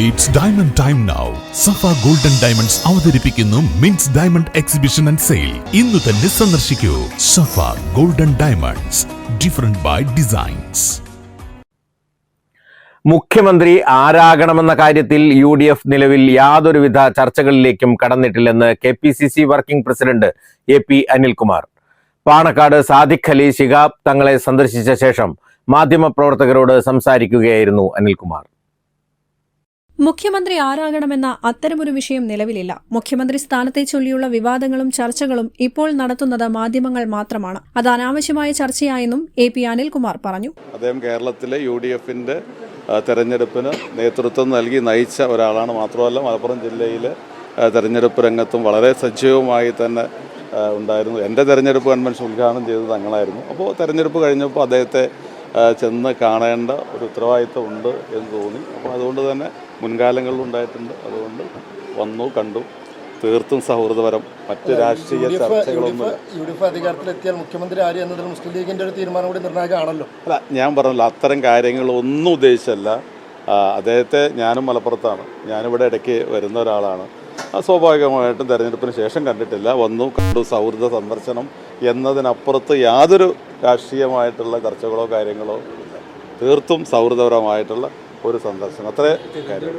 It's diamond time now. Safa Golden Diamonds അവതരിപ്പിക്കുന്നു Mins diamond exhibition and sale. ഇന്ന് തന്നെ സന്ദർശിക്കൂ Safa Golden Diamonds, different by designs. മുഖ്യമന്ത്രി ആരാകണമെന്ന കാര്യത്തിൽ UDF നിലവിൽ യാതൊരുവിധ ചർച്ചകളിലേക്കും കടന്നിട്ടില്ലെന്ന് KPCC working president AP Anilkumar. Panakkad Sadiq Ali Shihab തങ്ങളെ സന്ദർശിച്ച ശേഷം മാധ്യമപ്രവർത്തകരോട് സംസാരിക്കുകയായിരുന്നു അനിൽകുമാർ. മുഖ്യമന്ത്രി ആരാകണമെന്ന അത്തരമൊരു വിഷയം നിലവിലില്ല. മുഖ്യമന്ത്രി സ്ഥാനത്തെ ചൊല്ലിയുള്ള വിവാദങ്ങളും ചർച്ചകളും ഇപ്പോൾ നടത്തുന്നത് മാധ്യമങ്ങൾ മാത്രമാണ്. അത് അനാവശ്യമായ ചർച്ചയായെന്നും AP അനിൽകുമാർ പറഞ്ഞു. അദ്ദേഹം കേരളത്തിലെ UDFന്റെ തെരഞ്ഞെടുപ്പിന് നേതൃത്വം നൽകി നയിച്ച ഒരാളാണ്. മാത്രമല്ല മലപ്പുറം ജില്ലയിലെ തെരഞ്ഞെടുപ്പ് രംഗത്തും വളരെ സജീവമായി തന്നെ ഉണ്ടായിരുന്നു. എൻ്റെ തെരഞ്ഞെടുപ്പ് കൺവെൻഷൻ ഉദ്ഘാടനം ചെയ്തത് തങ്ങളായിരുന്നു. അപ്പോൾ തെരഞ്ഞെടുപ്പ് കഴിഞ്ഞപ്പോൾ അദ്ദേഹത്തെ ചെന്ന് കാണേണ്ട ഒരു ഉത്തരവാദിത്വം ഉണ്ട് എന്ന് തോന്നി. അപ്പോൾ അതുകൊണ്ട് തന്നെ മുൻകാലങ്ങളിൽ ഉണ്ടായിട്ടുണ്ട്. അതുകൊണ്ട് വന്നു, കണ്ടു. തീർത്തും സൗഹൃദപരം. മറ്റ് രാഷ്ട്രീയ ചർച്ചകളൊന്നും. UDF അധികാരത്തിലെത്തിയാൽ മുഖ്യമന്ത്രി ആര് എന്നതിൽ മുസ്ലിം ലീഗിൻ്റെ ഒരു തീരുമാനം കൂടി നിർണായകമാണല്ലോ. അല്ല, ഞാൻ പറഞ്ഞല്ലോ, അത്തരം കാര്യങ്ങളൊന്നും ഉദ്ദേശിച്ചല്ല. അദ്ദേഹത്തെ, ഞാനും മലപ്പുറത്താണ്, ഞാനിവിടെ ഇടയ്ക്ക് വരുന്ന ഒരാളാണ്. സ്വാഭാവികമായിട്ടും തെരഞ്ഞെടുപ്പിന് ശേഷം കണ്ടിട്ടില്ല. വന്നു, കണ്ടു, സൗഹൃദ സന്ദർശനം എന്നതിനപ്പുറത്ത് യാതൊരു രാഷ്ട്രീയമായിട്ടുള്ള ചർച്ചകളോ കാര്യങ്ങളോ, തീർത്തും സൗഹൃദപരമായിട്ടുള്ള ഒരു സന്ദർശനം, അത്രേ കാര്യം.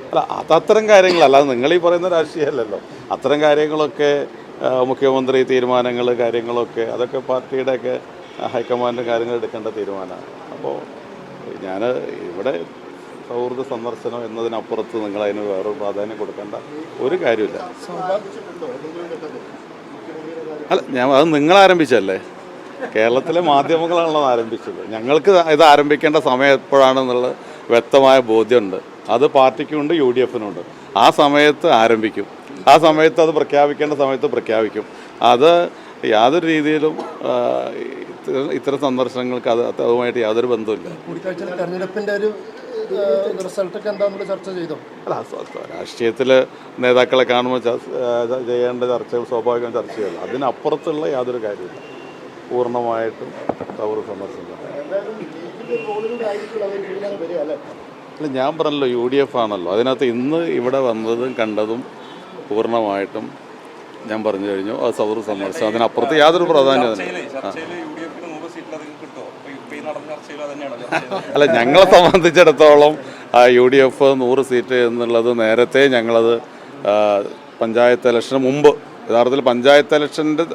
അല്ല, അതത്തരം കാര്യങ്ങളല്ല, അത് നിങ്ങളീ പറയുന്ന രാഷ്ട്രീയമല്ലല്ലോ. അത്തരം കാര്യങ്ങളൊക്കെ മുഖ്യമന്ത്രി തീരുമാനങ്ങൾ കാര്യങ്ങളൊക്കെ അതൊക്കെ പാർട്ടിയുടെയൊക്കെ ഹൈക്കമാൻഡ് കാര്യങ്ങൾ എടുക്കേണ്ട തീരുമാനമാണ്. അപ്പോൾ ഞാൻ ഇവിടെ സൗഹൃദ സന്ദർശനം എന്നതിനപ്പുറത്ത് നിങ്ങളതിന് വേറൊരു പ്രാധാന്യം കൊടുക്കേണ്ട ഒരു കാര്യമില്ല. അല്ല, അത് നിങ്ങൾ ആരംഭിച്ചല്ലേ. കേരളത്തിലെ മാധ്യമങ്ങളാണല്ലോ ആരംഭിച്ചത്. ഞങ്ങൾക്ക് ഇത് ആരംഭിക്കേണ്ട സമയം എപ്പോഴാണെന്നുള്ള വ്യക്തമായ ബോധ്യമുണ്ട്. അത് പാർട്ടിക്കുമുണ്ട്, UDFനുണ്ട്. ആ സമയത്ത് ആരംഭിക്കും. ആ സമയത്ത് അത് പ്രഖ്യാപിക്കേണ്ട സമയത്ത് പ്രഖ്യാപിക്കും. അത് യാതൊരു രീതിയിലും ഇത്തരം സന്ദർശനങ്ങൾക്ക് അതുമായിട്ട് യാതൊരു ബന്ധമില്ല. തെരഞ്ഞെടുപ്പിൻ്റെ ഒരു റിസൾട്ടൊക്കെ എന്താണെന്നുള്ള ചർച്ച ചെയ്തോ? അല്ല, രാഷ്ട്രീയത്തിൽ നേതാക്കളെ കാണുമ്പോൾ ചെയ്യേണ്ട ചർച്ചകൾ സ്വാഭാവികം ചർച്ച ചെയ്യണം. അതിനപ്പുറത്തുള്ള യാതൊരു കാര്യമില്ല. പൂർണ്ണമായിട്ടും സൗഹൃദ സന്ദർശനം. അല്ല, ഞാൻ പറഞ്ഞല്ലോ, UDF ആണല്ലോ. അതിനകത്ത് ഇന്ന് ഇവിടെ വന്നതും കണ്ടതും പൂർണ്ണമായിട്ടും ഞാൻ പറഞ്ഞു കഴിഞ്ഞു. അത് സൗഹൃദ സന്ദർശനം. അതിനപ്പുറത്ത് യാതൊരു പ്രാധാന്യം. അല്ല, ഞങ്ങളെ സംബന്ധിച്ചിടത്തോളം UDF 100 സീറ്റ് എന്നുള്ളത് നേരത്തെ ഞങ്ങളത് പഞ്ചായത്ത് ഇലക്ഷന് മുമ്പ്, യഥാർത്ഥത്തിൽ പഞ്ചായത്ത് ഇലക്ഷൻ്റെ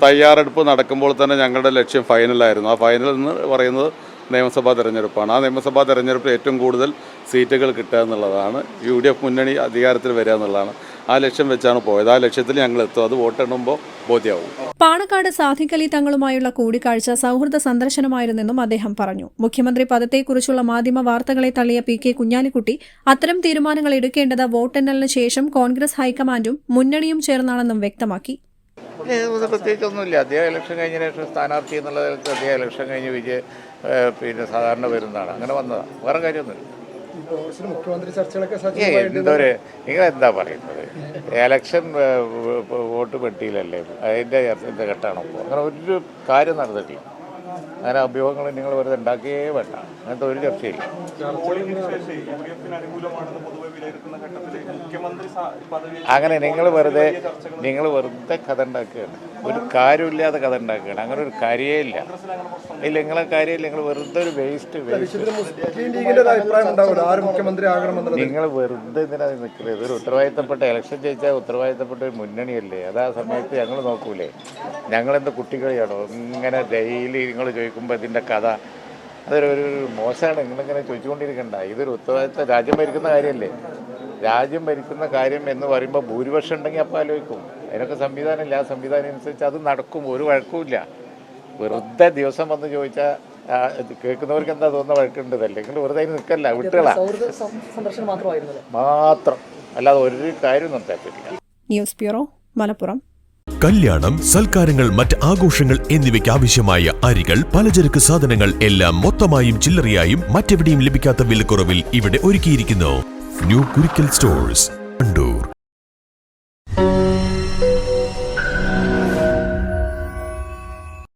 തയ്യാറെടുപ്പ് നടക്കുമ്പോൾ തന്നെ ഞങ്ങളുടെ ലക്ഷ്യം ഫൈനലായിരുന്നു. ആ ഫൈനൽ എന്ന് പറയുന്നത് നിയമസഭാ തെരഞ്ഞെടുപ്പാണ്. ആ നിയമസഭാ തെരഞ്ഞെടുപ്പിൽ ഏറ്റവും കൂടുതൽ സീറ്റുകൾ കിട്ടുക എന്നുള്ളതാണ്, UDF മുന്നണി അധികാരത്തിൽ വരിക എന്നുള്ളതാണ്. ആ ലക്ഷ്യം വെച്ചാണ് പോയത്. ആ ലക്ഷ്യത്തിൽ ഞങ്ങൾ എത്തും. അത് വോട്ടെണ്ണുമ്പോൾ ബോധ്യമാവും. പാണക്കാട് സാദിഖ് അലി തങ്ങളുമായുള്ള കൂടിക്കാഴ്ച സൗഹൃദ സന്ദർശനമായിരുന്നെന്നും അദ്ദേഹം പറഞ്ഞു. മുഖ്യമന്ത്രി പദത്തെക്കുറിച്ചുള്ള മാധ്യമ വാർത്തകളെ തള്ളിയ PK കുഞ്ഞാലിക്കുട്ടി അത്തരം തീരുമാനങ്ങൾ എടുക്കേണ്ടത് വോട്ടെണ്ണലിന് ശേഷം കോൺഗ്രസ് ഹൈക്കമാൻഡും മുന്നണിയും ചേർന്നാണെന്നും വ്യക്തമാക്കി. പ്രത്യേകിച്ചൊന്നുമില്ല. അദ്ദേഹം ഇലക്ഷൻ കഴിഞ്ഞ ശേഷം സ്ഥാനാർത്ഥി എന്നുള്ള തലത്തിൽ അദ്ദേഹം ഇലക്ഷൻ കഴിഞ്ഞ് സാധാരണ വരുന്നതാണ്. അങ്ങനെ വന്നതാണ്, വേറെ കാര്യമൊന്നുമില്ല. എന്തോരെ നിങ്ങളെന്താ പറയുന്നത്? ഇലക്ഷൻ വോട്ട് പെട്ടിയിലല്ലേ, അതിൻ്റെ ഘട്ടമാണ്. അപ്പോൾ അങ്ങനെ ഒരു കാര്യം നടന്നിട്ടില്ല. അങ്ങനെ അഭ്യൂഹങ്ങൾ നിങ്ങൾ വെറുതെ ഉണ്ടാക്കിയേ വേണ്ട. അങ്ങനത്തെ ഒരു ചർച്ചയില്ല. അങ്ങനെ നിങ്ങൾ വെറുതെ കഥ ഉണ്ടാക്കുകയാണ്. ഒരു കാര്യമില്ലാതെ കഥ ഉണ്ടാക്കുകയാണ്. അങ്ങനെ ഒരു കാര്യമേ ഇല്ല. ഇല്ല, നിങ്ങളെ കാര്യമില്ല. നിങ്ങൾ വെറുതെ ഒരു വേസ്റ്റ് നിങ്ങൾ വെറുതെ എന്തിനാ നിൽക്കുന്നത്? ഇതൊരു ഉത്തരവാദിത്തപ്പെട്ട ഇലക്ഷൻ ജയിച്ചാൽ ഉത്തരവാദിത്തപ്പെട്ട ഒരു മുന്നണിയല്ലേ. അതാ സമയത്ത് ഞങ്ങൾ നോക്കൂലേ. ഞങ്ങളെന്താ കുട്ടികളിയാണോ? ഇങ്ങനെ ഡെയിലി നിങ്ങൾ ചോദിക്കുമ്പോൾ ഇതിൻ്റെ കഥ അതൊരു മോശമാണ്. നിങ്ങളിങ്ങനെ ചോദിച്ചുകൊണ്ടിരിക്കണ്ട. ഇതൊരു ഉത്തരവാദിത്തം. രാജ്യം ഭരിക്കുന്ന കാര്യമല്ലേ. രാജ്യം ഭരിക്കുന്ന കാര്യം എന്ന് പറയുമ്പോൾ ഭൂരിപക്ഷം ഉണ്ടെങ്കിൽ അപ്പോൾ ആലോചിക്കും. അതിനൊക്കെ സംവിധാനമില്ല. ആ സംവിധാനം അനുസരിച്ച് അത് നടക്കും. ഒരു വഴക്കുമില്ല. വെറുതെ ദിവസം വന്ന് ചോദിച്ചാൽ കേൾക്കുന്നവർക്ക് എന്താ തോന്നുന്ന വഴക്കുണ്ട്. അല്ലെങ്കിൽ വെറുതെ അതിന് നിൽക്കല്ല, വിട്ടുകളാ മാത്രം. അല്ലാതെ ഒരു കാര്യം നിർത്താൻ. News bureau, Malappuram. കല്യാണം, സൽക്കാരങ്ങൾ, മറ്റ് ആഘോഷങ്ങൾ എന്നിവയ്ക്ക് ആവശ്യമായ അരികൾ, പലചരക്ക് സാധനങ്ങൾ എല്ലാം മൊത്തമായും ചില്ലറയായും മറ്റെവിടെയും ലഭിക്കാത്ത വിലക്കുറവിൽ ഇവിടെ ഒരുക്കിയിരിക്കുന്നു. ന്യൂ കുരിക്കൽ സ്റ്റോഴ്സ്, കണ്ടു.